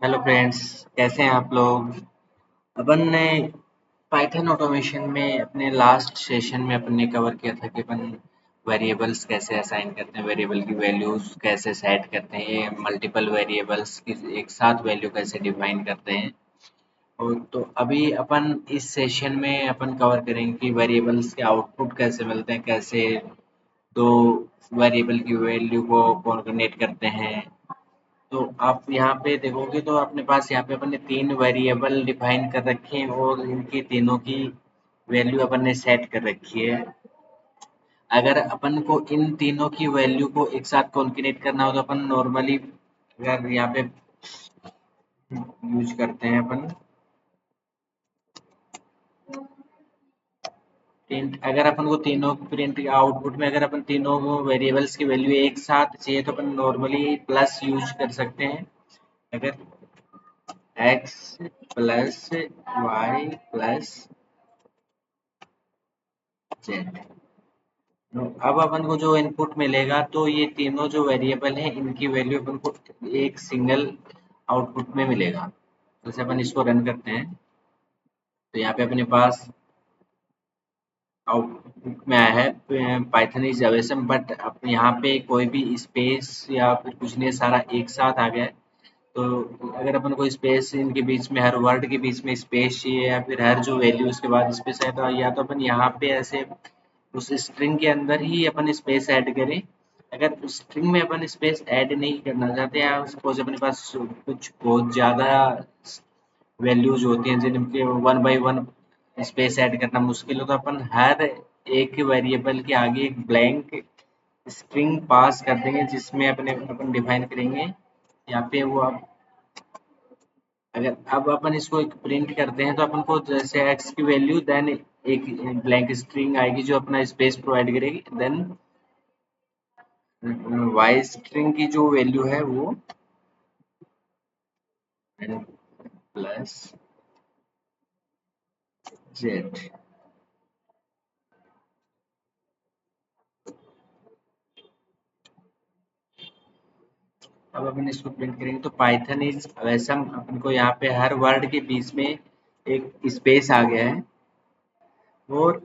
Hello friends, कैसे हैं आप लोग। अपन ने पाइथन ऑटोमेशन में अपने लास्ट सेशन में अपन ने कवर किया था कि अपन वेरिएबल्स कैसे असाइन करते हैं, वेरिएबल की वैल्यूज कैसे सेट करते हैं, ये मल्टीपल वेरिएबल्स की एक साथ वैल्यू कैसे डिफाइन करते हैं। और तो अभी अपन इस सेशन में अपन कवर करेंगे कि वेरिएबल्स के आउटपुट कैसे मिलते हैं, कैसे दो वेरिएबल की वैल्यू को कॉन्केटेनेट करते हैं। तो आप यहाँ पे देखोगे तो अपने पास यहाँ पे अपन ने 3 वेरिएबल डिफाइन कर रखे हैं और इनकी तीनों की वैल्यू अपन ने सेट कर रखी है। अगर अपन को इन तीनों की वैल्यू को एक साथ कॉन्केटेनेट करना हो तो अपन नॉर्मली अगर यहाँ पे यूज करते हैं अपन प्रिंट। अगर अपन को तीनों प्रिंट आउटपुट में अगर अपन तीनों वेरिएबल्स की वैल्यू एक साथ चाहिए तो अपन नॉर्मली प्लस यूज कर सकते हैं। अगर x plus y plus z, अब अपन को जो इनपुट मिलेगा तो ये तीनों जो वेरिएबल हैं इनकी वैल्यू अपन को एक सिंगल आउटपुट में मिलेगा। जैसे अपन इसको रन करते हैं तो यहाँ पे अपने पास आउटपुट में आया है पाइथन इज अवेसम, बट अब यहाँ पे कोई भी स्पेस या फिर कुछ नहीं, सारा एक साथ आ गया है। तो अगर अपन को स्पेस इनके बीच में, हर वर्ड के बीच में स्पेस चाहिए या फिर हर जो वैल्यू उसके बाद स्पेस है, तो या तो अपन यहाँ पे ऐसे उस स्ट्रिंग के अंदर ही अपन स्पेस ऐड करें। अगर उस स्ट्रिंग में अपन स्पेस ऐड नहीं करना चाहते या सपोज अपने पास कुछ बहुत ज़्यादा वैल्यूज होती हैं जिनके one by one space add करना मुश्किल हो, तो अपन हर एक वेरिएबल के आगे एक ब्लैंक स्ट्रिंग पास कर देंगे जिसमें अपने अपन डिफाइन करेंगे यहाँ पे वो आप। अगर अब अपन इसको एक प्रिंट करते हैं तो अपन को जैसे x की वैल्यू देन एक ब्लैंक स्ट्रिंग आएगी जो अपना स्पेस प्रोवाइड करेगी, देन y स्ट्रिंग की जो वैल्यू है वो प्लस जेड। अब अपन इसको प्रिंट करेंगे तो पाइथन इज वैसा अपन को यहाँ पे हर वर्ड के बीच में एक स्पेस आ गया है। और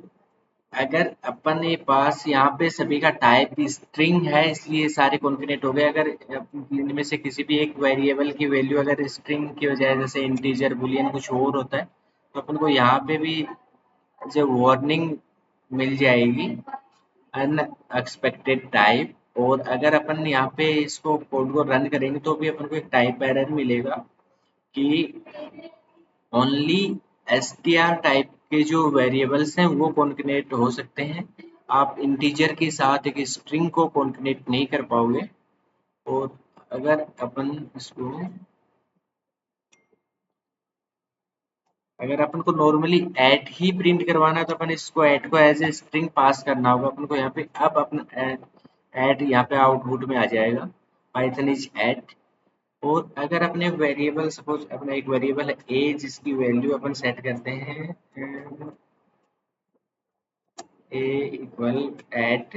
अगर अपन के पास यहाँ पे सभी का टाइप स्ट्रिंग है इसलिए सारे कॉन्फिनेट हो गए। अगर इनमें से किसी भी एक वेरिएबल की वैल्यू अगर स्ट्रिंग की बजाय जैसे इंटीजर बुलियन कुछ और होता है तो अपन को यहाँ पे भी जो वार्निंग मिल जाएगी अनएक्सपेक्टेड टाइप। और अगर अपन यहाँ पे इसको कोड को रन करेंगे तो भी अपन को एक टाइप एरर मिलेगा कि ओनली str टाइप के जो वेरिएबल्स हैं वो कॉन्केटेनेट हो सकते हैं। आप इंटीजर के साथ एक स्ट्रिंग को कॉन्केटेनेट नहीं कर पाओगे। और अगर अपन इसको, अगर अपन को नॉर्मली ऐट ही प्रिंट करवाना है तो अपन इसको ऐट को एज ए स्ट्रिंग पास करना होगा अपन को यहाँ पे। अब अपना ऐट यहाँ पे आउटपुट में आ जाएगा पाइथन इज ऐट। और अगर अपने वेरिएबल सपोज अपना एक वेरिएबल है ए जिसकी वैल्यू अपन सेट करते हैं a equal eight,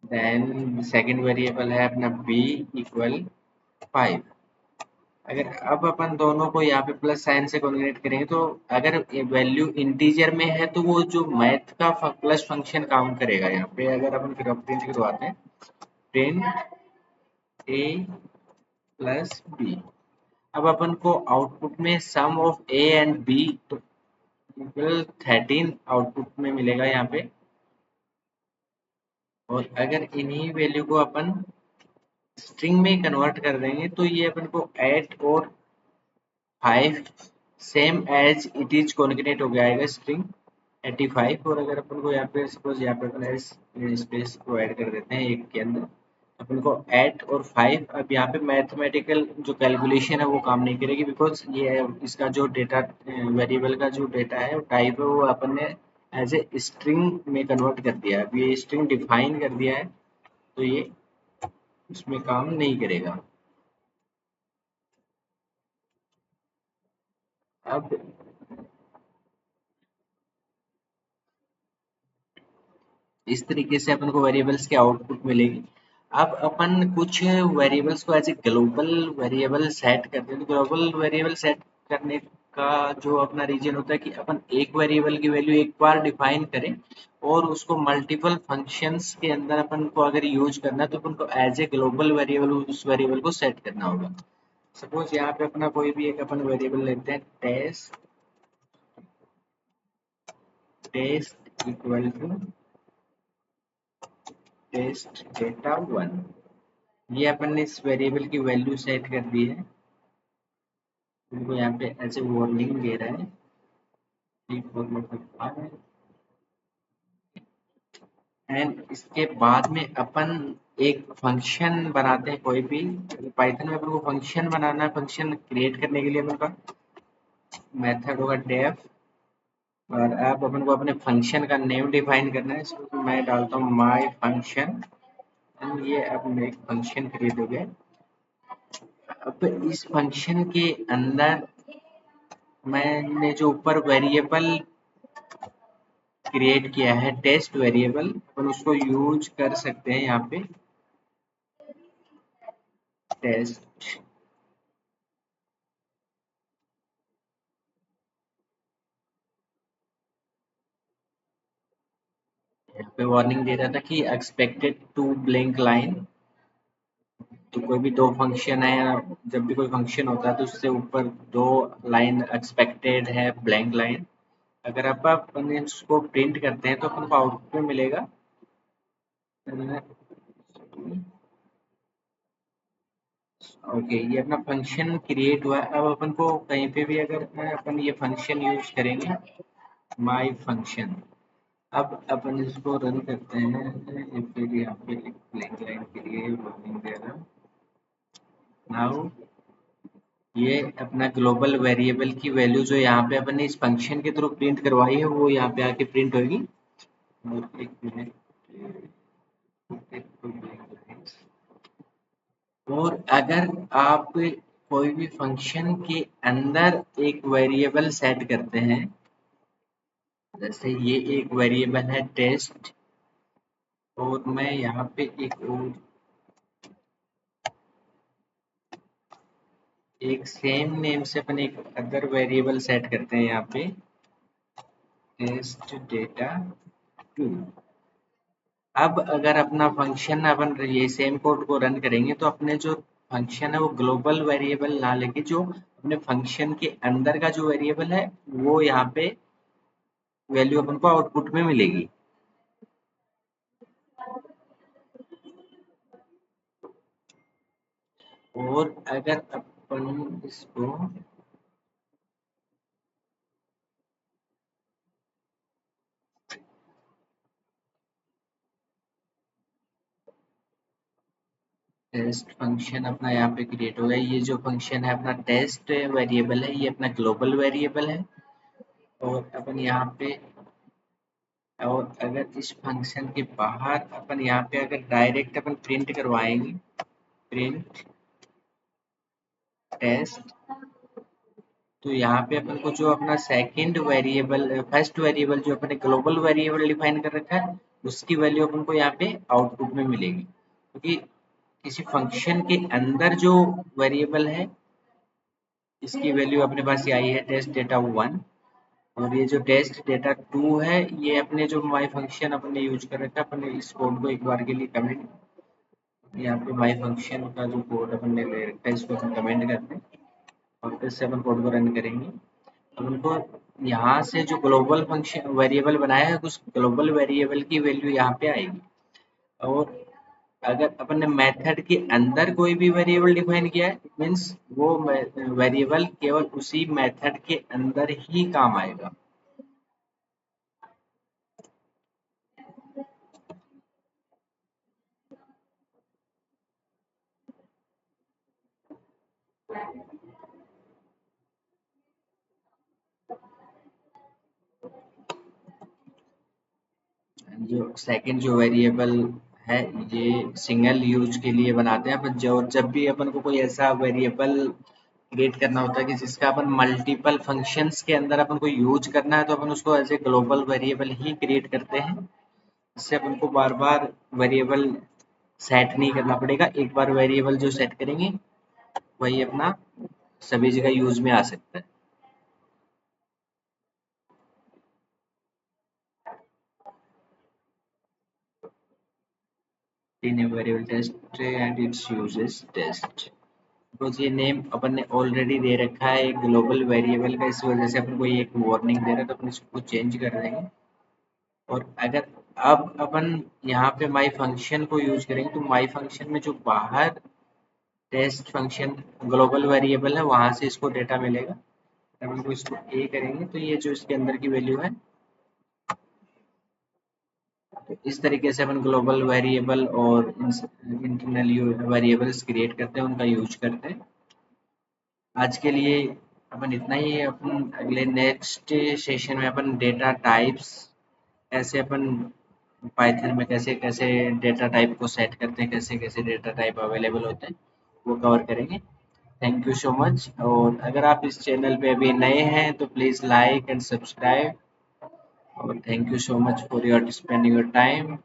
then second variable है अपना बी इक्वल 5। अगर अब अपन दोनों को यहाँ पे प्लस साइन से कॉन्जुगेट करेंगे तो अगर वैल्यू इंटीजर में है तो वो जो मैथ का प्लस फंक्शन काम करेगा यहाँ पे। अगर अपन फिर प्रिंट करवाते हैं प्रिंट ए प्लस बी, अब अपन को आउटपुट में sum of a and b equal 13 output में मिलेगा यहाँ पे। और अगर इन्हीं वैल्यू को अपन स्ट्रिंग में कन्वर्ट कर देंगे तो ये अपन को 8 और 5 सेम एज इट इज कॉन्केटेनेट हो जाएगा स्ट्रिंग 85। और अगर अपन को यहाँ पे सपोज यहाँ पे अपन स्पेस प्रोवाइड कर देते हैं एक के अंदर, अपन को 8 और 5, अब यहाँ पे मैथमेटिकल जो कैलकुलेशन है वो काम नहीं करेगी बिकॉज ये इसका जो डेटा वेरिएबल का जो डेटा है टाइप है वो अपन ने एज ए स्ट्रिंग में कन्वर्ट कर दिया है। अब ये स्ट्रिंग डिफाइन कर दिया है तो ये उसमें काम नहीं करेगा। अब इस तरीके से अपन को वेरिएबल्स की आउटपुट मिलेगी। अब अपन कुछ वेरिएबल्स को as a global variable set करते हैं। तो ग्लोबल वेरिएबल सेट करने का जो अपना रीजन होता है कि अपन एक वेरिएबल की वैल्यू एक बार डिफाइन करें और उसको मल्टीपल फंक्शंस के अंदर अपन को अगर यूज करना है तो अपन को एज ए ग्लोबल वेरिएबल उस वेरिएबल को सेट करना होगा। सपोज यहाँ पे अपना कोई भी एक अपन वेरिएबल लेते हैं, test equal to test data 1। ये अपन ने इस वेरिएबल की वैल्यू सेट कर दी है। उनको यहाँ पे ऐसे वार्निंग दे रहा है एंड इसके बाद में अपन एक फंक्शन बनाते हैं। कोई भी पाइथन में अपन को फंक्शन बनाना है, फंक्शन क्रिएट करने के लिए अपन का मेथड होगा डेफ, और अब अपन को अपने फंक्शन का नेम डिफाइन करना है। इसमें मैं डालता हूँ माय फंक्शन एंड ये अब एक फंक्शन क्रिएट हो गया। अब इस फंक्शन के अंदर मैंने जो ऊपर वेरिएबल क्रिएट किया है टेस्ट वेरिएबल, अपन उसको यूज कर सकते हैं यहाँ पे टेस्ट। यहाँ पे वार्निंग दे रहा था कि एक्सपेक्टेड टू ब्लैंक लाइन। तो कोई भी दो फंक्शन है, जब भी कोई फंक्शन होता है तो उससे ऊपर दो लाइन एक्सपेक्टेड है ब्लैंक लाइन। अगर अपन इसको प्रिंट करते हैं तो अपन को आउटपुट में मिलेगा ओके। ये अपना फंक्शन क्रिएट हुआ है। अब अपन को कहीं पे भी अगर अपन ये फंक्शन यूज करेंगे माय फंक्शन, अब अपन इसको रन करते हैं या फिर यहाँ पे एक ब्लैंक लाइन के लिए वार्निंग दे रहा। नाउ ये अपना ग्लोबल वेरिएबल की वैल्यू जो यहाँ पे अपन ने इस फंक्शन के थ्रू प्रिंट करवाई है वो यहाँ पे आके प्रिंट होगी। और एक मिनट, और अगर आप कोई भी फंक्शन के अंदर एक वेरिएबल सेट करते हैं, जैसे ये एक वेरिएबल है टेस्ट, और मैं यहाँ पे एक सेम नेम से अपन एक अदर वेरिएबल सेट करते हैं यहाँ पे टेस्ट डेटा 2। अब अगर अपना फंक्शन अपन ये सेम कोड को रन करेंगे तो अपने जो फंक्शन है वो ग्लोबल वेरिएबल ना लेके जो अपने फंक्शन के अंदर का जो वेरिएबल है वो यहाँ पे वैल्यू अपन को आउटपुट में मिलेगी। और अगर अपन इसको टेस्ट फंक्शन अपना यहाँ पे क्रिएट हो गया। ये जो फंक्शन है अपना टेस्ट वेरिएबल है, ये अपना ग्लोबल वेरिएबल है। और अपन यहाँ पे, और अगर इस फंक्शन के बाहर अपन यहाँ पे अगर डायरेक्ट अपन प्रिंट करवाएंगे प्रिंट टेस्ट, तो यहाँ पे अपन को जो अपना सेकंड वेरिएबल फर्स्ट वेरिएबल जो अपने ग्लोबल वेरिएबल डिफाइन कर रखा है उसकी वैल्यू अपन को यहाँ पे आउटपुट में मिलेगी। क्योंकि किसी फंक्शन के अंदर जो वेरिएबल है इसकी वैल्यू अपने पास ये आई है टेस्ट डेटा 1, और ये जो टेस्ट डेटा 2 है ये अपने जो माई फंक्शन अपने यूज कर रखा है। अपने इस कोड को एक बार के लिए कमेंट, यहाँ पे माई फंक्शन का जो कोड अपन ने ले रखा है इसको अपन कमेंट करते हैं और फिर से अपन कोड को रन करेंगे। अब उनको यहाँ से जो ग्लोबल फंक्शन वेरिएबल बनाया है उस ग्लोबल वेरिएबल की वैल्यू यहाँ पे आएगी। और अगर अपन ने मेथड के अंदर कोई भी वेरिएबल डिफाइन किया है मीन्स वो वेरिएबल केवल उसी मेथड के अंदर ही काम आएगा। जो सेकंड जो वेरिएबल है ये सिंगल यूज के लिए बनाते हैं अपन। जो जब भी अपन को कोई ऐसा वेरिएबल क्रिएट करना होता है कि जिसका अपन मल्टीपल फंक्शंस के अंदर अपन को यूज करना है तो अपन उसको एज ए ग्लोबल वेरिएबल ही क्रिएट करते हैं। इससे अपन को बार बार वेरिएबल सेट नहीं करना पड़ेगा। एक बार वेरिएबल जो सेट करेंगे वही अपना सभी जगह यूज में आ सकता है। In variable test and its uses test, because ये नेम अपन ने ऑलरेडी दे रखा है एक ग्लोबल वेरिएबल का, इस वजह से अपन को ये एक वार्निंग दे रहा है, तो अपन इसको चेंज कर देंगे। और अगर अब अपन यहाँ पे माई फंक्शन को यूज करेंगे तो माई फंक्शन में जो बाहर टेस्ट फंक्शन ग्लोबल वेरिएबल है वहां से इसको डेटा मिलेगा। अपन को इसको ए करेंगे तो ये जो इसके अंदर की वैल्यू है, तो इस तरीके से अपन ग्लोबल वेरिएबल और इंटरनल वेरिएबल्स क्रिएट करते हैं, उनका यूज करते हैं। आज के लिए अपन इतना ही। अपन अगले नेक्स्ट सेशन में अपन डेटा टाइप्स, ऐसे अपन पाइथन में कैसे कैसे डेटा टाइप को सेट करते हैं, कैसे कैसे डेटा टाइप अवेलेबल होते हैं, वो कवर करेंगे। Thank you so much. और अगर आप इस चैनल पे अभी नए हैं तो प्लीज़ लाइक एंड सब्सक्राइब, और thank you so much for your spending your time.